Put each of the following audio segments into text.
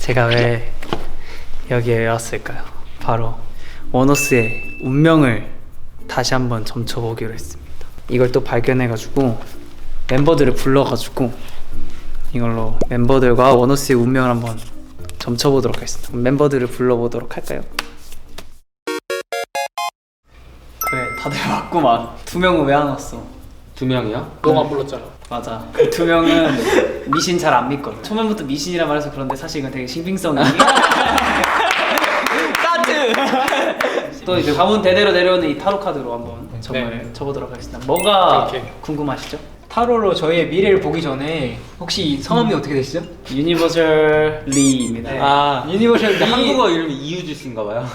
제가 왜 여기에 왔을까요? 바로 원어스의 운명을 다시 한번 점쳐보기로 했습니다. 이걸 또 발견해가지고 멤버들을 불러가지고 이걸로 멤버들과 원어스의 운명을 한번 점쳐보도록 하겠습니다. 그럼 멤버들을 불러보도록 할까요? 그래, 다들 왔구만. 두 명은 왜 안 왔어? 두 명이요? 너가 안 불렀잖아. 맞아. 그 두 명은 미신 잘 안 믿거든. 처음부터 미신이라 말해서 그런데 사실 이건 되게 신빙성이 까트! 또 이제 가문 대대로 내려오는 이 타로 카드로 한번 점을 쳐보도록 하겠습니다. 뭐가 오케이. 궁금하시죠? 타로로 저희의 미래를 보기 전에 혹시 성함이 어떻게 되시죠? 유니버셜 리입니다. 아 유니버셜 한국어 이름이 이유주 씨인가 봐요.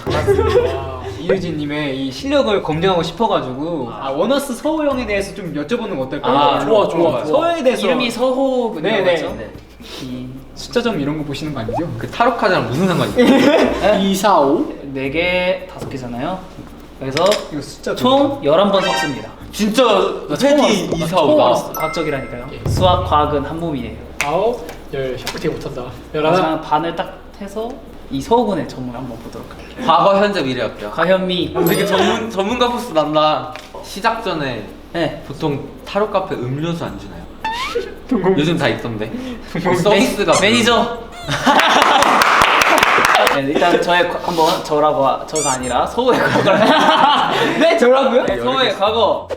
이유진님의 이 실력을 검증하고 싶어가지고 원어스 서호 형에 대해서 좀 여쭤보는 거 어떨까요? 아, 좋아. 서호 형에 대해서 이름이 서호군요. 네네. 맞죠? 이 숫자점 이런 거 보시는 거 아니죠? 그 타로 카드랑 무슨 상관이 있어요? 2, 4, 5? 4개, 5개잖아요. 그래서 이거 숫자 총 11번 섞습니다. 진짜 회기 처음 이사오다. 알았어. 과학적이라니까요. 수학, 과학은 한 몸이에요. 9, 10. 샤프팅 못한다. 11. 하지만 반을 딱 해서 이 서호군의 점을 한번 보도록 할게요. 과거, 현재, 미래 어때요? 과현미. 되게 전문가 포스 난다. 시작 전에 네. 보통 타로 카페 음료수 안 주나요? 요즘 다 있던데. 서비스가 매니저. 네, 일단 저의 한번 저가 아니라 서호의 과거를. 네 저라고요? 네, 서호의 과거.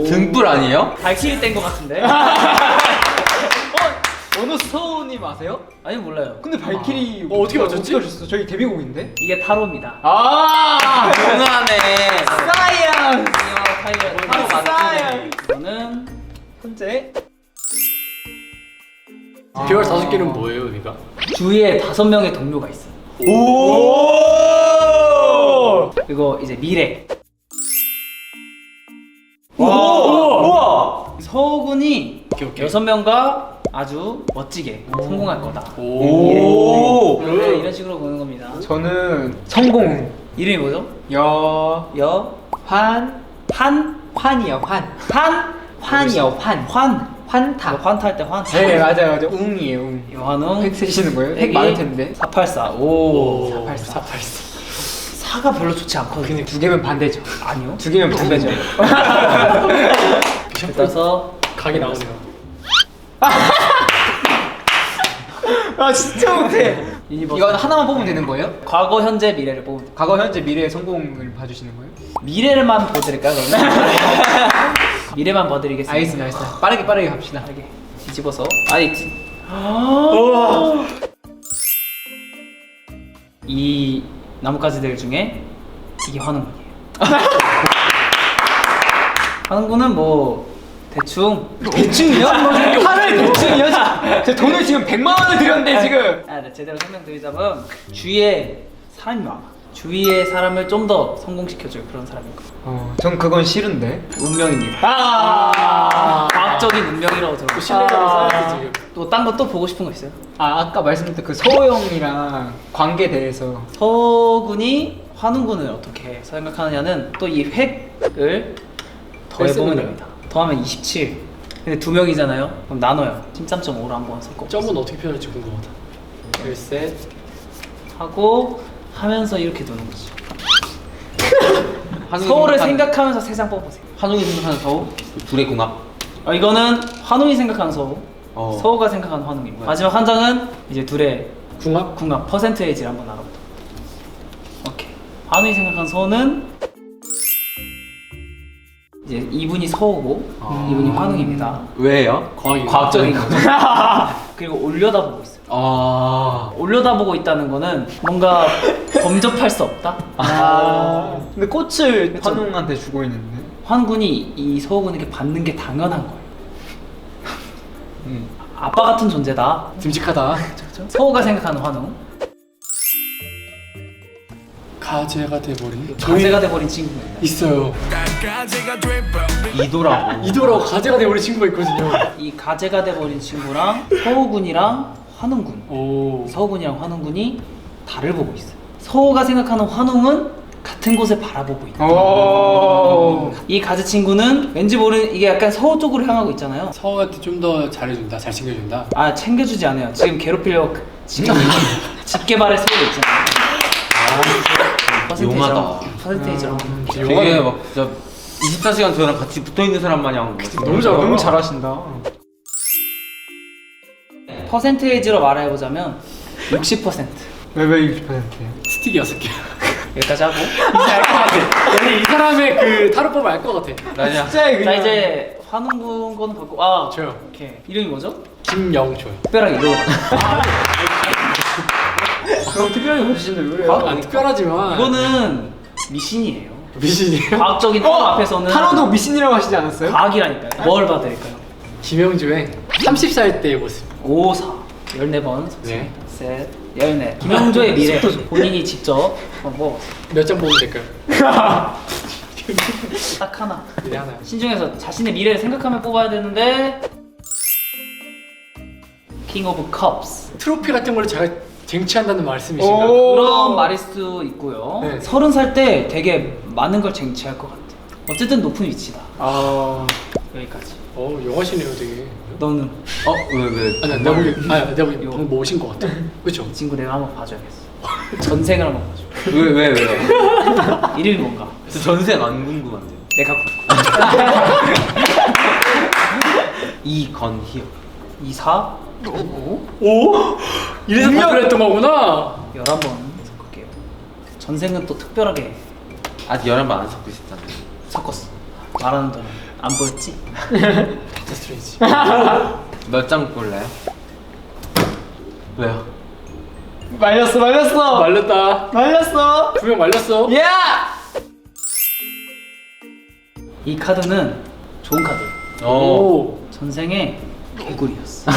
등불 아니에요? 발키리 뗀 것 같은데. 원어스 서호님 아세요? 아니 몰라요. 근데 발키리 어떻게 맞췄지? 맞췄어? 저희 데뷔곡인데? 이게 타로입니다. 아 동안에 사이언스! 타로 맞추는. 사이언스! 저는 현재 별 5개는 뭐예요, 의미가? 주위에 5명의 동료가 있어요. 오! 그리고 이제 미래. 우와! 서호군이 오케이. 6명과 아주 멋지게 성공할 거다. 오. 네, 이런 식으로 보는 겁니다. 저는 성공 이름이 뭐죠? 환이요 환 환이요 환타 환타 할 때 환타. 네 맞아요 웅이에요 웅 여한웅. 핵 쓰시는 거예요? 핵 핵이 많을 텐데 484. 오. 484 4가 별로 좋지 않거든요. 두 개면 반대죠 아니요. 두 개면 반대죠 따라서 각이 나오네요. 아 진짜 못해 유니버스. 이건 하나만 뽑으면 되는 거예요? 과거, 현재, 미래를 뽑으면 돼요. 과거 현재 미래의 성공을 봐주시는 거예요? 미래를만 보여드릴까요 그러면? 미래만 봐드리겠습니다. 알겠습니다 빠르게 갑시다 빠르게 뒤집어서. 아니 이 나뭇가지들 중에 이게 환웅군이에요. 환웅군은 뭐 대충이요? 하루에 대충이요? 제 돈을 지금 100만 원을 드렸는데 지금 네, 제대로 설명드리자면 주위에 사람이 많아. 주위의 사람을 좀 더 성공시켜줄 그런 사람인 거예요. 전 그건 싫은데 운명입니다. 과학적인 운명이라고 들었어요. 신뢰감이 쌓여서 지금. 또 딴 거 또 보고 싶은 거 있어요? 아까 말씀드린 그 서호 형이랑 관계 대해서 서군이 환웅군을 어떻게 생각하느냐는 또 이 획을 더해보면 됩니다. 더하면 27. 근데 2명이잖아요. 그럼 나눠요. 13.5로 한번 섞어. 점은 어떻게 표현할지 궁금하다. 열셋. 하고 하면서 이렇게 두는 거지. 한국이 서울을 생각하는- 생각하면서 3장 뽑으세요. 한국이 생각하는 서우 둘의 궁합. 이거는 환웅이 생각하는 서우, 어. 서우가 생각하는 환웅입니다. 마지막 한 장은 이제 둘의 궁합? 궁합 퍼센테이지를 한번 알아보자. 오케이. 환웅이 생각하는 서우는 이제 이분이 서우고 이분이 환웅입니다. 왜요? 과학적인 거죠. 그리고 올려다보고 있어요. 올려다보고 있다는 거는 뭔가 범접할 수 없다. 근데 꽃을 그쵸. 환웅한테 주고 있는데 환군이 이 서우군에게 받는 게 당연한 거예요. 아빠 같은 존재다. 듬직하다. 서우가 생각하는 환웅. 가제가 돼버린. 가제가 돼버린 친구입니다. 있어요. 이도라고. 이도라고 가제가 돼버린 친구가 있거든요. 이 가제가 돼버린 친구랑 서우군이랑 환웅군. 오. 서우군이랑 환웅군이 달을 보고 있어요. 서우가 생각하는 환웅은 같은 곳을 바라보고 있다. 오. 이 가즈 친구는 왠지 모르는 이게 약간 서호 쪽으로 향하고 있잖아요. 서우한테 좀 더 잘해준다, 잘 챙겨준다. 아 챙겨주지 않아요. 지금 괴롭히려고 지금 집게발에 세우고 있잖아요. 용하다. 퍼센테이지로. 되게 막 진짜 24시간 저랑 같이 붙어 있는 사람 마냥 너무 잘한다. 너무 잘하신다. 퍼센테이지로 말해보자면 60%. 왜 60%예요? 스틱이 6개. 여기까지 하고. 알것 같아. 얘는 이 사람의 그 타로법 알 것 같아. 나 그냥 진짜 그냥. 자 이제 환웅 군 거는 받고 아 저요. 오케이 이름이 뭐죠? 김영조요. 특별하게 이걸로. 너무 특별하게 보시는데 왜 그래요? 안 특별하지만 이거는 미신이에요. 미신이에요. 과학적인 타로 앞에서는 타로도 미신이라고 하시지 않았어요? 과학이라니까요. 뭘 봐드릴까요? 김영조의 30살 때의 모습. 5, 4, 14번, 네. 셋, 14. 김영조의 미래 본인이 직접 뭐 몇 장 보면 될까요? 딱 하나. 미래 하나요. 신중해서 자신의 미래를 생각하며 뽑아야 되는데 킹 오브 컵스 트로피 같은 걸로 제가 쟁취한다는 말씀이신가요? 오. 그런 말일 수 있고요. 네. 30살 때 되게 많은 걸 쟁취할 것 같아. 어쨌든 높은 위치다. 아. 여기까지. 영화시네요, 되게. 너는 왜? 아니, 내가 보기, 내가 보기 이거. 방금 모신 것 같아. 그렇죠? 이 친구 내가 한번 봐줘야겠어. 전생을 한번 봐줘. 왜? 이름이 뭔가? 저 전생 안 궁금한데요. 내가 굵고. 이건희요. 2, 4, 5, 오? 이래서 발표했던 거구나. 11번 섞을게요. 전생은 또 특별하게 아직 11번 안 섞고 있었잖아요. 섞었어. 말하는 동안 안 보였지? 닥터 스트레인지. 몇 장 골라요? 왜요? 말렸어. 말렸다. 말렸어. 분명 말렸어. 야! 이 카드는 좋은 카드. 오. 전생에 개구리였어.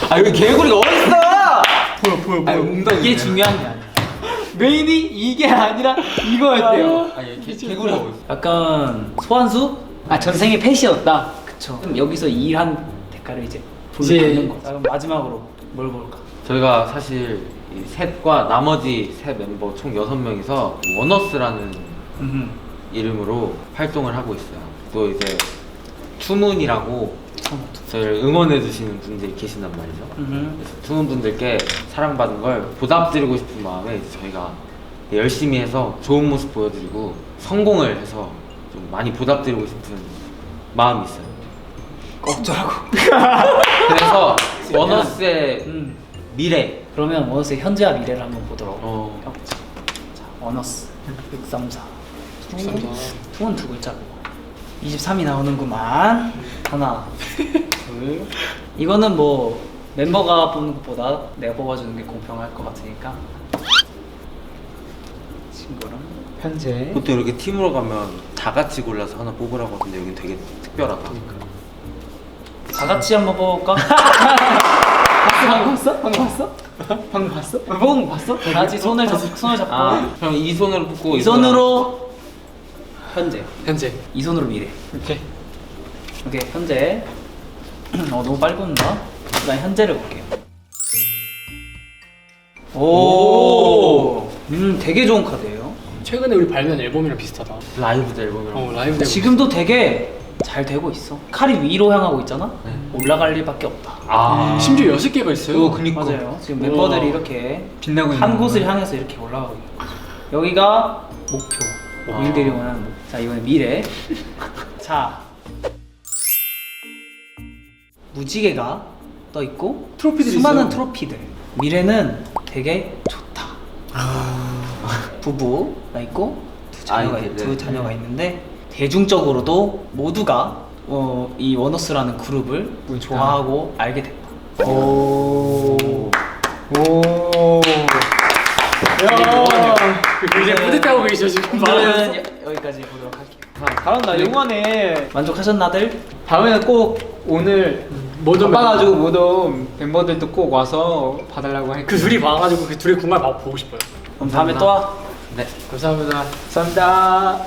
아 여기 개구리가 어딨어? 보여. 아니 웅덩이. 이게 중요한 게 아니야. 메인이 이게 아니라 이거였대요. 아니 개구리가 어딨어? 약간 소환수? 아 전생에 펫이었다. 그쵸. 그럼 여기서 일한 대가를 이제 이제- 보는 거죠. 그럼 마지막으로 뭘 볼까? 저희가 사실 이 셋과 나머지 세 멤버 총 6명이서 원어스라는 이름으로 활동을 하고 있어요. 또 이제 투문이라고 저희를 응원해 주시는 분들이 계신단 말이죠. 그래서 투문 분들께 사랑받은 걸 보답드리고 싶은 마음에 이제 저희가 열심히 해서 좋은 모습 보여드리고 성공을 해서 좀 많이 보답드리고 싶은 마음이 있어요. 어쩌라고. 그래서 원어스의 미래. 그러면 원어스의 현재와 미래를 한번 보도록 어. 해보자. 자, 원어스 634. 투은 두 글자고 23이 나오는구만. 하나, 둘. 이거는 뭐 멤버가 뽑는 것보다 내가 뽑아주는 게 공평할 것 같으니까. 친구랑 현재. 보통 이렇게 팀으로 가면 다 같이 골라서 하나 뽑으라고 하는데 여긴 되게 특별하다. 다 같이 한번 뽑을까? 방금 봤어? 방금 봤어? 다 같이 손을 잡고 그럼 이 손으로 뽑고 이 손으로 현재, 현재. 이 손으로 미래. 오케이. 오케이 현재. 너무 빨리 뽑는다. 난 현재를 볼게요. 오, 되게 좋은 카드예요. 최근에 우리 발매한 앨범이랑 비슷하다. 라이브 앨범이랑 라이브 앨범. 지금도 되게 잘 되고 있어. 칼이 위로 향하고 있잖아. 올라갈 일밖에 없다. 아 심지어 6개가 있어요. 그니까. 맞아요. 지금 멤버들이 우와. 이렇게 빛나고 있는 한 곳을 거구나. 향해서 이렇게 올라가고 있고 여기가 목표. 우리들이 원하는 목표. 자 이번엔 미래. 자 무지개가 떠 있고 트로피들이 수많은 있어요. 트로피들. 미래는 되게 좋다. 부부가 있고 아이들, 두 네. 자녀가 있는데 대중적으로도 모두가 이 원어스라는 그룹을 좋아하고 알게 됐다. 오. 이제 뿌듯해하고 계셔 지금. 오늘은 여기까지 보도록 할게요. 잘한다. 영화네. 만족하셨나들? 다음에는 꼭 오늘 모든 바빠가지고 모든 멤버들도 꼭 와서 봐달라고 할게요. 그 둘이 봐가지고 그 둘의 공간 막 보고 싶어요. 그럼 다음에 또 와. 네. 감사합니다. 감사합니다.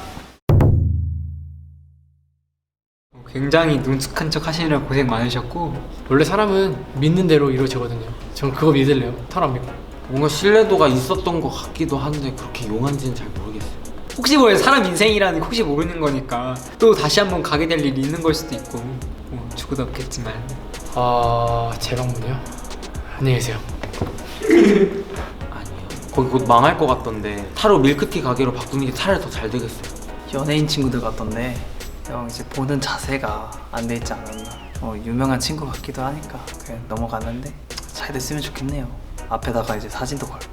굉장히 능숙한 척 하시느라 고생 많으셨고 원래 사람은 믿는 대로 이루어지거든요. 전 그거 믿을래요. 털 안 믿고. 뭔가 신뢰도가 있었던 것 같기도 한데 그렇게 용한지는 잘 모르겠어요. 혹시 모르는 사람 인생이라는 게 혹시 모르는 거니까 또 다시 한번 가게 될 일이 있는 걸 수도 있고 뭐 죽어도 없겠지만. 제 방문이요? 안녕히 계세요. 아니요. 거기 곧 망할 것 같던데 타로 밀크티 가게로 바꾸는 게 차라리 더 잘 되겠어요. 연예인 친구들 같던데 형 이제 보는 자세가 안 돼 있지 않았나. 유명한 친구 같기도 하니까 그냥 넘어갔는데 잘 됐으면 좋겠네요. 앞에다가 이제 사진도 걸고.